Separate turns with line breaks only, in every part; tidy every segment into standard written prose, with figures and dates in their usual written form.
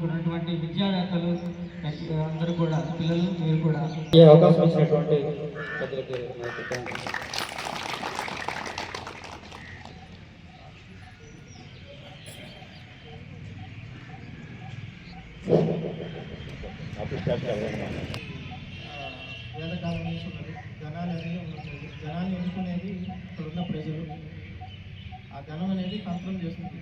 ఉన్నటువంటి విద్యావేత్తలు అందరూ కూడా పిల్లలు మీరు కూడా
ఈ అవకాశం ఇచ్చినటువంటి పెద్దలకి
వేదకాలం నుంచి ఉన్నది. ధనాలు అనేది ఉన్నది. ధనాన్ని ఎన్నుకునేది ఇక్కడున్న ప్రజలు. ఆ ధనం అనేది కంట్రోల్ చేస్తుంది.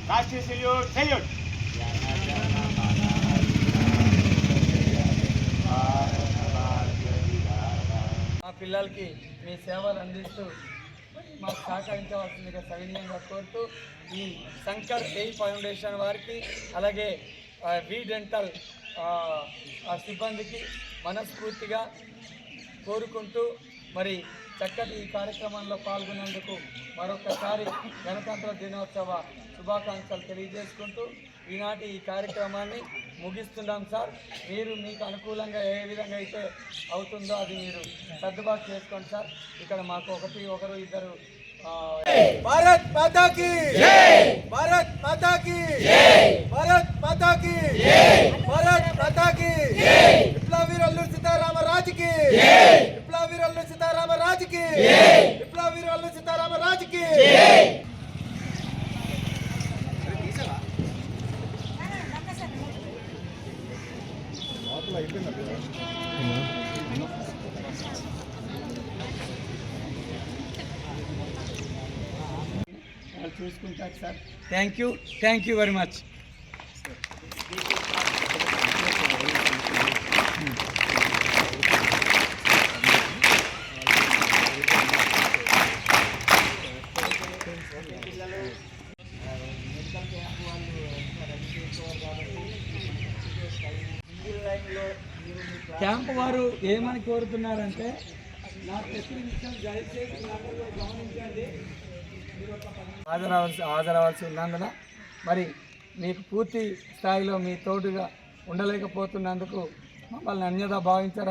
రాష్ట్రీయ సెల్యూట్ సెల్యూట్
మా పిల్లలకి మీ సేవలు అందిస్తూ మాకు సహకరించవలసిందిగా సవినీయంగా కోరుతూ ఈ శంకర్ ఏ ఫౌండేషన్ వారికి అలాగే వి డెంటల్ సిబ్బందికి మనస్ఫూర్తిగా కోరుకుంటూ మరి చక్కటి ఈ కార్యక్రమంలో పాల్గొన్నందుకు మరొకసారి గణతంత్ర దినోత్సవ శుభాకాంక్షలు తెలియజేసుకుంటూ ఈనాటి ఈ కార్యక్రమాన్ని ముగిస్తున్నాం సార్. మీరు మీకు అనుకూలంగా ఏ విధంగా అయితే అవుతుందో అది మీరు సర్దుబాటు చేసుకోండి సార్. ఇక్కడ మాకు ఒకరు ఇద్దరు
భారత్ మాతాకి భారత్ మాతాకి భారత్ మాతాకి భారత్ మాతాకి విప్లవీరు అల్లూరి సీతారామరాజుకి విప్లవీరు అల్లూరి సీతారామరాజుకి విప్లవీరు అల్లూరి సీతారామరాజుకి
చూసుకుంటారు sir. Thank you very much. Camp వారు ఏమని కోరుతున్నారంటే నాకు చెప్పిన విషయం దయచేసి గమనించండి. హాజరవలసి ఉన్నందున మరి మీకు పూర్తి స్థాయిలో మీ తోడుగా ఉండలేకపోతున్నందుకు మమ్మల్ని అన్యదా భావించారు.